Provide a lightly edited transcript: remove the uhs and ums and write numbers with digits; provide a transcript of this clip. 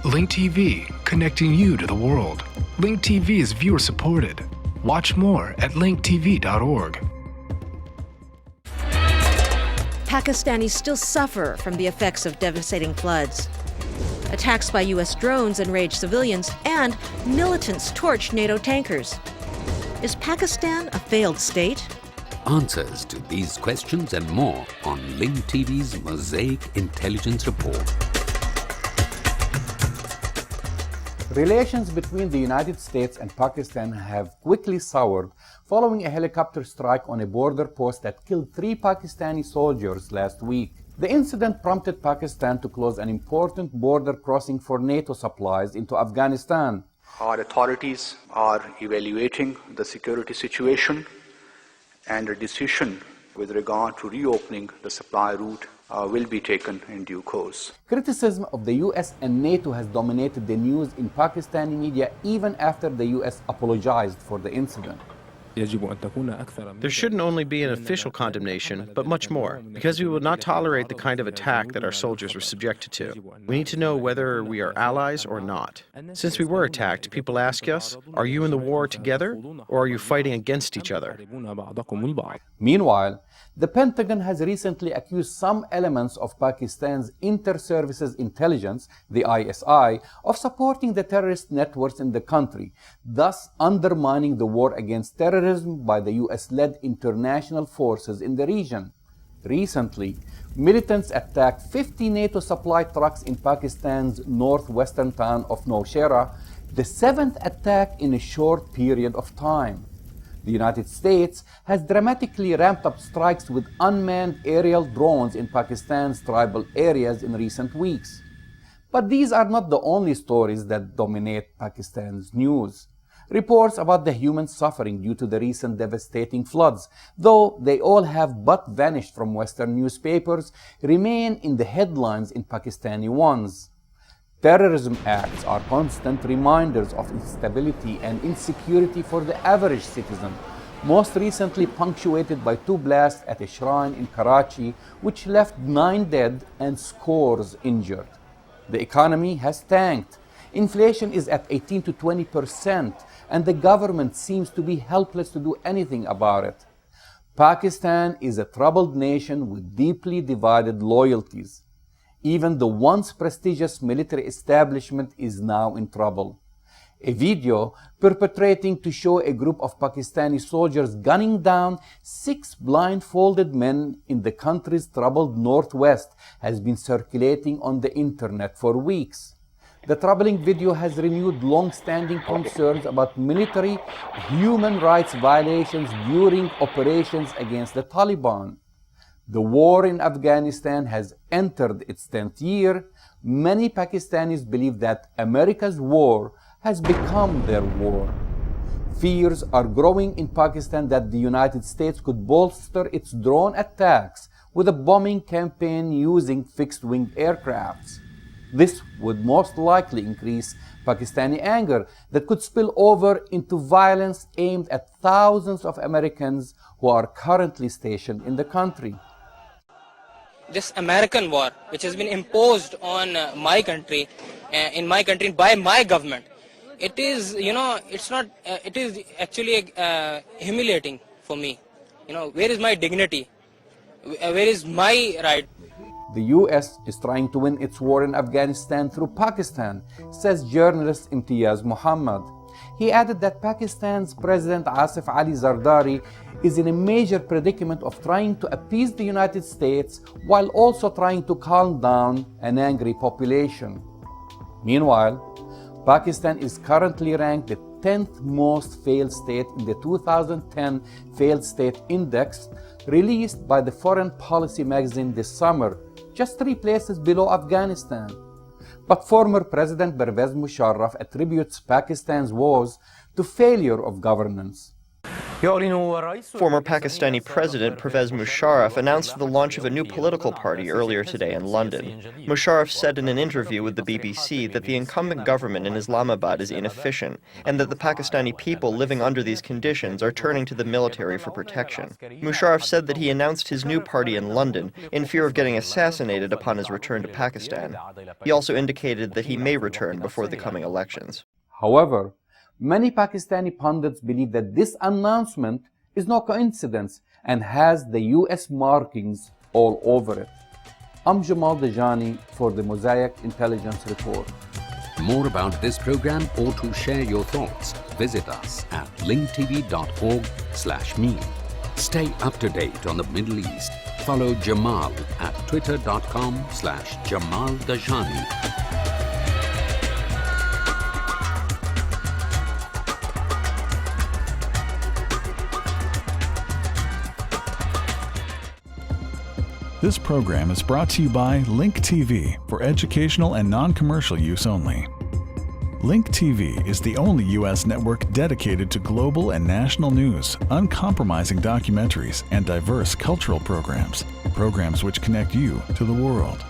Link TV, connecting you to the world. Link TV is viewer supported. Watch more at linktv.org. Pakistanis still suffer from the effects of devastating floods. Attacks by U.S. drones enrage civilians, and militants torch NATO tankers. Is Pakistan a failed state? Answers to these questions and more on Link TV's Mosaic Intelligence Report. Relations between the United States and Pakistan have quickly soured following a helicopter strike on a border post that killed 3 Pakistani soldiers last week. The incident prompted Pakistan to close an important border crossing for NATO supplies into Afghanistan. Our authorities are evaluating the security situation, and a decision with regard to reopening the supply route will be taken in due course. Criticism of the US and NATO has dominated the news in Pakistani media even after the US apologized for the incident. There shouldn't only be an official condemnation, but much more, because we will not tolerate the kind of attack that our soldiers were subjected to. We need to know whether we are allies or not. Since we were attacked, people ask us, are you in the war together, or are you fighting against each other? Meanwhile, the Pentagon has recently accused some elements of Pakistan's Inter-Services Intelligence, the ISI, of supporting the terrorist networks in the country, thus undermining the war against terrorism by the US-led international forces in the region. Recently, militants attacked 50 NATO supply trucks in Pakistan's northwestern town of Nowshera, the 7th attack in a short period of time. The United States has dramatically ramped up strikes with unmanned aerial drones in Pakistan's tribal areas in recent weeks. But these are not the only stories that dominate Pakistan's news. Reports about the human suffering due to the recent devastating floods, though they all have but vanished from Western newspapers, remain in the headlines in Pakistani ones. Terrorism acts are constant reminders of instability and insecurity for the average citizen, most recently punctuated by 2 blasts at a shrine in Karachi, which left 9 dead and scores injured. The economy has tanked. Inflation is at 18 to 20%, and the government seems to be helpless to do anything about it. Pakistan is a troubled nation with deeply divided loyalties. Even the once prestigious military establishment is now in trouble. A video perpetrating to show a group of Pakistani soldiers gunning down 6 blindfolded men in the country's troubled northwest has been circulating on the internet for weeks. The troubling video has renewed long-standing concerns about military human rights violations during operations against the Taliban. The war in Afghanistan has entered its 10th year. Many Pakistanis believe that America's war has become their war. Fears are growing in Pakistan that the United States could bolster its drone attacks with a bombing campaign using fixed-wing aircrafts. This would most likely increase Pakistani anger that could spill over into violence aimed at thousands of Americans who are currently stationed in the country. This American war, which has been imposed on my country, in my country by my government, it is, it is actually humiliating for me. Where is my dignity? Where is my right? The US is trying to win its war in Afghanistan through Pakistan, says journalist Imtiaz Muhammad. He added that Pakistan's President Asif Ali Zardari is in a major predicament of trying to appease the United States while also trying to calm down an angry population. Meanwhile, Pakistan is currently ranked the 10th most failed state in the 2010 Failed State Index released by the Foreign Policy magazine this summer, just 3 places below Afghanistan. But former President Pervez Musharraf attributes Pakistan's woes to failure of governance. Former Pakistani President Pervez Musharraf announced the launch of a new political party earlier today in London. Musharraf said in an interview with the BBC that the incumbent government in Islamabad is inefficient and that the Pakistani people living under these conditions are turning to the military for protection. Musharraf said that he announced his new party in London in fear of getting assassinated upon his return to Pakistan. He also indicated that he may return before the coming elections. However, many Pakistani pundits believe that this announcement is no coincidence and has the US markings all over it. I'm Jamal Dajani for the Mosaic Intelligence Report. More about this program or to share your thoughts, visit us at linktv.org/me. Stay up to date on the Middle East. Follow Jamal at twitter.com/Jamal Dajani. This program is brought to you by Link TV for educational and non-commercial use only. Link TV is the only U.S. network dedicated to global and national news, uncompromising documentaries, and diverse cultural programs. Programs which connect you to the world.